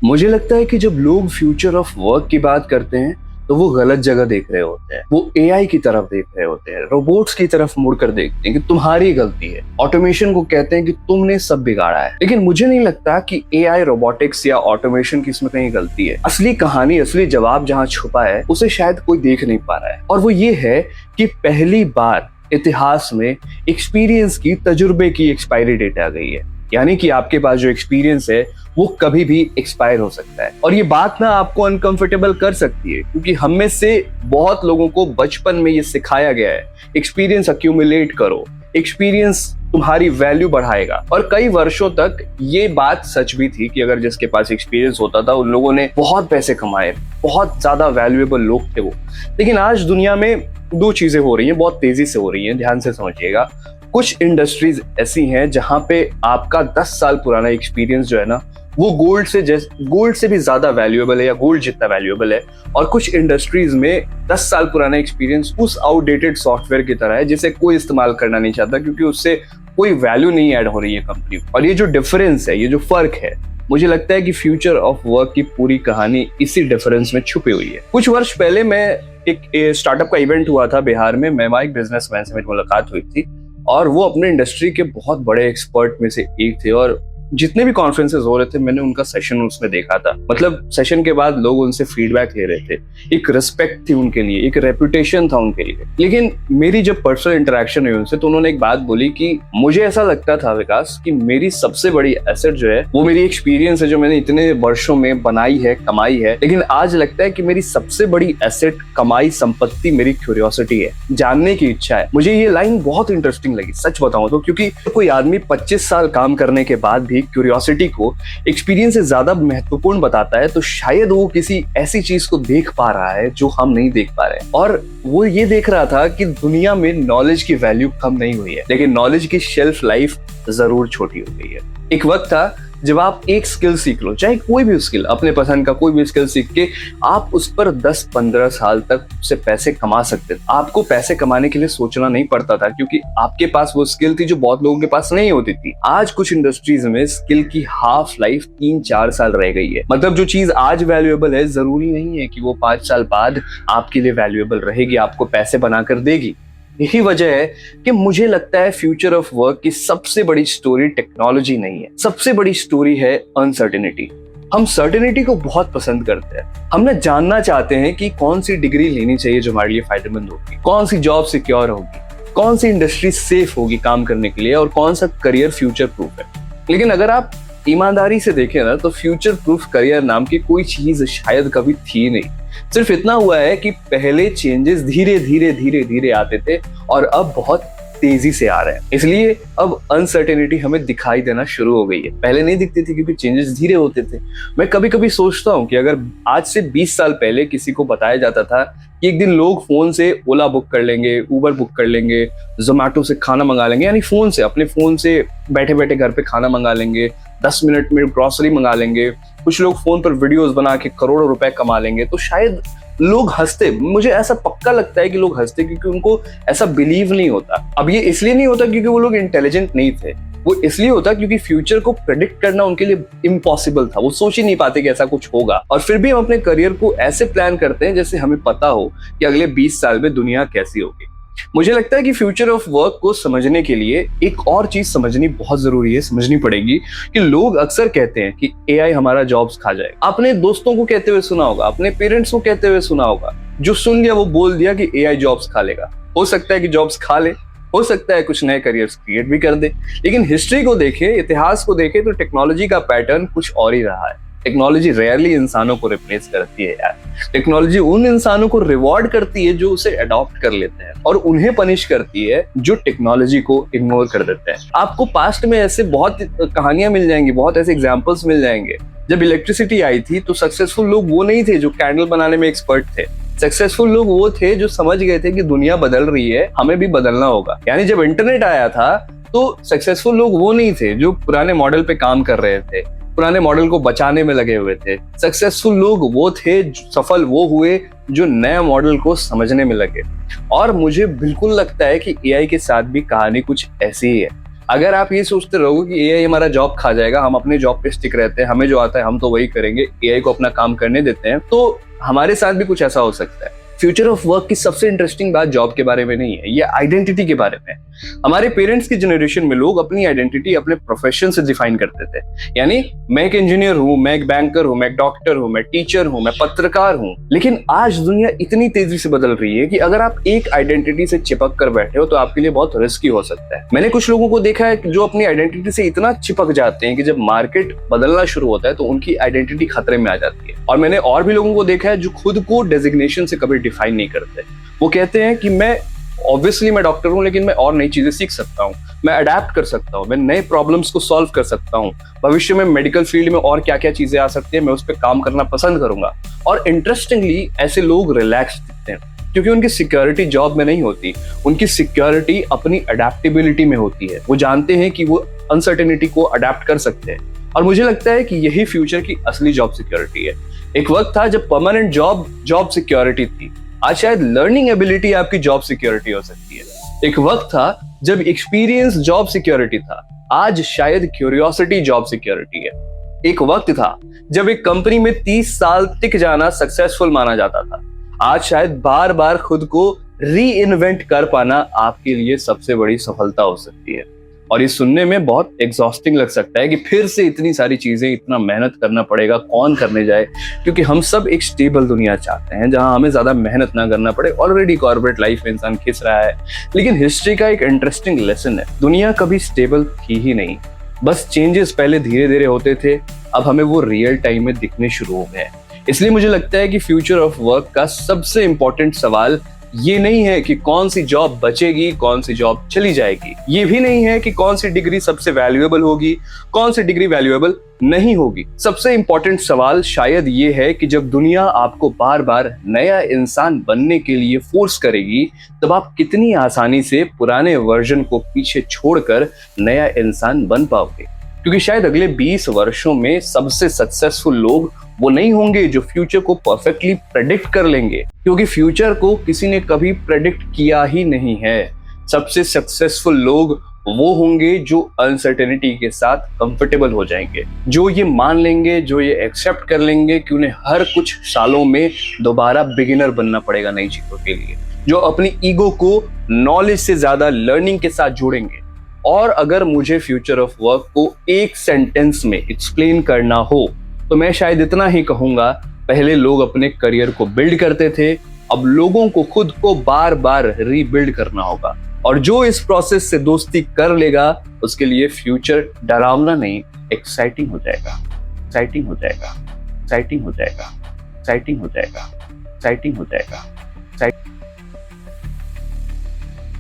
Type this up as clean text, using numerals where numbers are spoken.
मुझे लगता है कि जब लोग फ्यूचर ऑफ वर्क की बात करते हैं तो वो गलत जगह देख रहे होते हैं। वो एआई की तरफ देख रहे होते हैं, रोबोट्स की तरफ मुड़कर देखते हैं कि तुम्हारी गलती है। ऑटोमेशन को कहते हैं कि तुमने सब बिगाड़ा है। लेकिन मुझे नहीं लगता कि एआई, रोबोटिक्स या ऑटोमेशन की इसमें कहीं गलती है। असली कहानी, असली जवाब जहां छुपा है उसे शायद कोई देख नहीं पा रहा है, और वो ये है कि पहली बार इतिहास में एक्सपीरियंस की, तजुर्बे की एक्सपायरी डेट आ गई है। यानी कि आपके पास जो एक्सपीरियंस है वो कभी भी एक्सपायर हो सकता है। और ये बात ना आपको अनकंफर्टेबल कर सकती है, क्योंकि हम में से बहुत लोगों को बचपन में ये सिखाया गया है, एक्सपीरियंस अक्यूमुलेट करो, एक्सपीरियंस तुम्हारी वैल्यू बढ़ाएगा। और कई वर्षों तक ये बात सच भी थी कि अगर जिसके पास एक्सपीरियंस होता था उन लोगों ने बहुत पैसे कमाए, बहुत ज्यादा वैल्यूएबल लोग थे वो। लेकिन आज दुनिया में दो चीजें हो रही हैं, बहुत तेजी से हो रही हैं, ध्यान से समझिएगा। कुछ इंडस्ट्रीज ऐसी हैं जहां पे आपका 10 साल पुराना एक्सपीरियंस जो है ना, वो गोल्ड से भी ज्यादा वैल्यूएबल है, या गोल्ड जितना वैल्यूएबल है। और कुछ इंडस्ट्रीज में 10 साल पुराना एक्सपीरियंस उस आउटडेटेड सॉफ्टवेयर की तरह है जिसे कोई इस्तेमाल करना नहीं चाहता, क्योंकि उससे कोई वैल्यू नहीं ऐड हो रही है कंपनी। और ये जो डिफरेंस है, ये जो फर्क है, मुझे लगता है कि फ्यूचर ऑफ वर्क की पूरी कहानी इसी डिफरेंस में छुपी हुई है। कुछ वर्ष पहले मैं एक स्टार्टअप का इवेंट हुआ था बिहार में। मैं वहाँ एक बिजनेसमैन से मेरी मुलाकात हुई थी, और वो अपने इंडस्ट्री के बहुत बड़े एक्सपर्ट में से एक थे। और जितने भी कॉन्फ्रेंसेस हो रहे थे, मैंने उनका सेशन उसमें देखा था। मतलब सेशन के बाद लोग उनसे फीडबैक ले रहे थे, एक रिस्पेक्ट थी उनके लिए, एक रेपुटेशन था उनके लिए। लेकिन मेरी जब पर्सनल इंटरेक्शन हुई उनसे, तो उन्होंने एक बात बोली कि मुझे ऐसा लगता था विकास कि मेरी सबसे बड़ी एसेट जो है वो मेरी एक्सपीरियंस है, जो मैंने इतने वर्षों में बनाई है, कमाई है। लेकिन आज लगता है कि मेरी सबसे बड़ी एसेट, कमाई, संपत्ति मेरी क्यूरियोसिटी है, जानने की इच्छा है। मुझे ये लाइन बहुत इंटरेस्टिंग लगी, सच बताऊं तो, क्योंकि कोई आदमी 25 साल काम करने के बाद भी क्यूरियोसिटी को एक्सपीरियंस से ज्यादा महत्वपूर्ण बताता है, तो शायद वो किसी ऐसी चीज को देख पा रहा है जो हम नहीं देख पा रहे हैं। और वो ये देख रहा था कि दुनिया में नॉलेज की वैल्यू कम नहीं हुई है, लेकिन नॉलेज की शेल्फ लाइफ जरूर छोटी हो गई है। एक वक्त था जब आप एक स्किल सीख लो, चाहे कोई भी स्किल, अपने पसंद का कोई भी स्किल सीख के आप उस पर 10-15 साल तक उससे पैसे कमा सकते थे। आपको पैसे कमाने के लिए सोचना नहीं पड़ता था, क्योंकि आपके पास वो स्किल थी जो बहुत लोगों के पास नहीं होती थी। आज कुछ इंडस्ट्रीज में स्किल की हाफ लाइफ 3-4 साल रह गई है। मतलब जो चीज आज वैल्यूएबल है, जरूरी नहीं है कि वो 5 साल बाद आपके लिए वैल्यूएबल रहेगी, आपको पैसे बनाकर देगी। यही वजह है कि मुझे लगता है फ्यूचर ऑफ वर्क की सबसे बड़ी स्टोरी टेक्नोलॉजी नहीं है, सबसे बड़ी स्टोरी है अनसर्टेनिटी। हम सर्टेनिटी को बहुत पसंद करते हैं। हम ना जानना चाहते हैं कि कौन सी डिग्री लेनी चाहिए जो हमारे लिए फायदेमंद होगी, कौन सी जॉब सिक्योर होगी, कौन सी इंडस्ट्री सेफ होगी काम करने के लिए, और कौन सा करियर फ्यूचर प्रूफ है। लेकिन अगर आप ईमानदारी से देखें ना, तो फ्यूचर प्रूफ करियर नाम की कोई चीज शायद कभी थी नहीं। सिर्फ इतना हुआ है कि पहले चेंजेस धीरे धीरे आते थे, और अब बहुत तेजी से आ रहे हैं। इसलिए अब अनसर्टेनिटी हमें दिखाई देना शुरू हो गई है। पहले नहीं दिखती थी क्योंकि चेंजेस धीरे होते थे। मैं कभी कभी सोचता हूँ कि अगर आज से 20 साल पहले किसी को बताया जाता था कि एक दिन लोग फोन से ओला बुक कर लेंगे, उबर बुक कर लेंगे, जोमैटो से खाना मंगा लेंगे, यानी फोन से, अपने फोन से बैठे बैठे घर पे खाना मंगा लेंगे, 10 मिनट में ग्रोसरी मंगा लेंगे, कुछ लोग फोन पर वीडियोस बना के करोड़ों रुपए कमा लेंगे, तो शायद लोग हंसते। मुझे ऐसा पक्का लगता है कि लोग हंसते, क्योंकि उनको ऐसा बिलीव नहीं होता। अब ये इसलिए नहीं होता क्योंकि वो लोग इंटेलिजेंट नहीं थे, वो इसलिए होता क्योंकि फ्यूचर को प्रेडिक्ट करना उनके लिए इम्पॉसिबल था। वो सोच ही नहीं पाते कि ऐसा कुछ होगा। और फिर भी हम अपने करियर को ऐसे प्लान करते हैं जैसे हमें पता हो कि अगले 20 साल में दुनिया कैसी होगी। मुझे लगता है कि फ्यूचर ऑफ वर्क को समझने के लिए एक और चीज समझनी बहुत जरूरी है, समझनी पड़ेगी कि लोग अक्सर कहते हैं कि एआई हमारा जॉब्स खा जाएगा। आपने दोस्तों को कहते हुए सुना होगा, अपने पेरेंट्स को कहते हुए सुना होगा। जो सुन लिया वो बोल दिया कि एआई जॉब्स खा लेगा। हो सकता है कि जॉब्स खा ले, हो सकता है कुछ नए करियर्स क्रिएट भी कर दे। लेकिन हिस्ट्री को देखे, इतिहास को देखे, तो टेक्नोलॉजी का पैटर्न कुछ और ही रहा है। टेक्नोलॉजी रेयरली इंसानों को रिप्लेस करती है यार। टेक्नोलॉजी उन इंसानों को रिवॉर्ड करती है जो उसे अडॉप्ट कर लेते हैं, और उन्हें पनिश करती है जो टेक्नोलॉजी को इग्नोर कर देते हैं। आपको पास्ट में ऐसे बहुत कहानियां मिल जाएंगी, बहुत ऐसे एग्जांपल्स मिल जाएंगे। जब इलेक्ट्रिसिटी आई थी तो सक्सेसफुल लोग वो नहीं थे जो कैंडल बनाने में एक्सपर्ट थे। सक्सेसफुल लोग वो थे जो समझ गए थे कि दुनिया बदल रही है, हमें भी बदलना होगा। यानी जब इंटरनेट आया था तो सक्सेसफुल लोग वो नहीं थे जो पुराने मॉडल पे काम कर रहे थे, पुराने मॉडल को बचाने में लगे हुए थे। सक्सेसफुल लोग वो थे, सफल वो हुए जो नए मॉडल को समझने में लगे। और मुझे बिल्कुल लगता है कि एआई के साथ भी कहानी कुछ ऐसी ही है। अगर आप ये सोचते रहोगे कि एआई हमारा जॉब खा जाएगा, हम अपने जॉब पे स्टिक रहते हैं, हमें जो आता है हम तो वही करेंगे, एआई को अपना काम करने देते हैं, तो हमारे साथ भी कुछ ऐसा हो सकता है। फ्यूचर ऑफ वर्क की सबसे इंटरेस्टिंग बात जॉब के बारे में नहीं है, ये आइडेंटिटी के बारे में है। हमारे पेरेंट्स की जनरेशन में लोग अपनी आइडेंटिटी अपने प्रोफेशन से डिफाइन करते थे। यानी मैं एक इंजीनियर हूं, मैं एक बैंकर हूं, मैं एक डॉक्टर हूं, मैं टीचर हूं, मैं पत्रकार हूं। लेकिन आज दुनिया इतनी तेजी से बदल रही है कि अगर आप एक आइडेंटिटी से चिपक कर बैठे हो तो आपके लिए बहुत रिस्की हो सकता है। मैंने कुछ लोगों को देखा है जो अपनी आइडेंटिटी से इतना चिपक जाते हैं कि जब मार्केट बदलना शुरू होता है तो उनकी आइडेंटिटी खतरे में आ जाती है। और मैंने और भी लोगों को देखा है जो खुद को डेजिग्नेशन से कभी डिफाइन नहीं करते। वो कहते हैं कि मैं ऑब्वियसली मैं डॉक्टर हूं, लेकिन मैं और नई चीजें सीख सकता हूं, मैं अडेप्ट कर सकता हूं, मैं नए प्रॉब्लम्स को सॉल्व कर सकता हूं, भविष्य में मेडिकल फील्ड में और क्या क्या चीजें आ सकती है, मैं उस पर काम करना पसंद करूंगा। और इंटरेस्टिंगली ऐसे लोग रिलैक्स दिखते हैं क्योंकि उनकी सिक्योरिटी जॉब में नहीं होती, उनकी सिक्योरिटी अपनी अडेप्टेबिलिटी में होती है। वो जानते हैं कि वो अनसर्टेनिटी को अडेप्ट कर सकते हैं। और मुझे लगता है कि यही फ्यूचर की असली जॉब सिक्योरिटी है। एक वक्त था जब परमानेंट जॉब सिक्योरिटी थी, आज शायद लर्निंग एबिलिटी आपकी जॉब सिक्योरिटी हो सकती है। एक वक्त था जब एक्सपीरियंस जॉब सिक्योरिटी था, आज शायद क्यूरियोसिटी जॉब सिक्योरिटी है। एक वक्त था जब एक कंपनी में 30 साल टिक जाना सक्सेसफुल माना जाता था, आज शायद बार बार खुद को री इन्वेंट कर पाना आपके लिए सबसे बड़ी सफलता हो सकती है। और ये सुनने में बहुत एग्जॉस्टिंग लग सकता है कि फिर से इतनी सारी चीजें, इतना मेहनत करना पड़ेगा, कौन करने जाए, क्योंकि हम सब एक स्टेबल दुनिया चाहते हैं जहां हमें ज्यादा मेहनत ना करना पड़े। ऑलरेडी कॉर्पोरेट लाइफ में इंसान खिस रहा है। लेकिन हिस्ट्री का एक इंटरेस्टिंग लेसन है, दुनिया कभी स्टेबल थी ही नहीं, बस चेंजेस पहले धीरे धीरे होते थे, अब हमें वो रियल टाइम में दिखने शुरू हो गए। इसलिए मुझे लगता है कि फ्यूचर ऑफ वर्क का सबसे इंपॉर्टेंट सवाल ये नहीं है कि कौन सी जॉब बचेगी, कौन सी जॉब चली जाएगी, ये भी नहीं है कि कौन सी डिग्री सबसे वैल्यूएबल होगी, कौन सी डिग्री वैल्यूएबल नहीं होगी। सबसे इंपॉर्टेंट सवाल शायद ये है कि जब दुनिया आपको बार बार नया इंसान बनने के लिए फोर्स करेगी, तब आप कितनी आसानी से पुराने वर्जन को पीछे छोड़कर नया इंसान बन पाओगे। क्योंकि शायद अगले 20 वर्षों में सबसे सक्सेसफुल लोग वो नहीं होंगे जो फ्यूचर को परफेक्टली प्रेडिक्ट कर लेंगे, क्योंकि फ्यूचर को किसी ने कभी प्रेडिक्ट किया ही नहीं है। सबसे सक्सेसफुल लोग वो होंगे जो अनसर्टेनिटी के साथ कंफर्टेबल हो जाएंगे, जो ये मान लेंगे, जो ये एक्सेप्ट कर लेंगे कि उन्हें हर कुछ सालों में दोबारा बिगिनर बनना पड़ेगा नई चीजों के लिए, जो अपनी ईगो को नॉलेज से ज्यादा लर्निंग के साथ जोड़ेंगे। और अगर मुझे फ्यूचर ऑफ वर्क को एक सेंटेंस में एक्सप्लेन करना हो तो मैं शायद इतना ही कहूंगा, पहले लोग अपने करियर को बिल्ड करते थे, अब लोगों को खुद को बार बार रीबिल्ड करना होगा। और जो इस प्रोसेस से दोस्ती कर लेगा उसके लिए फ्यूचर डरावना नहीं, एक्साइटिंग हो जाएगा, एक्साइटिंग हो जाएगा, एक्साइटिंग हो जाएगा, एक्साइटिंग हो जाएगा, एक्साइटिंग हो जाएगा।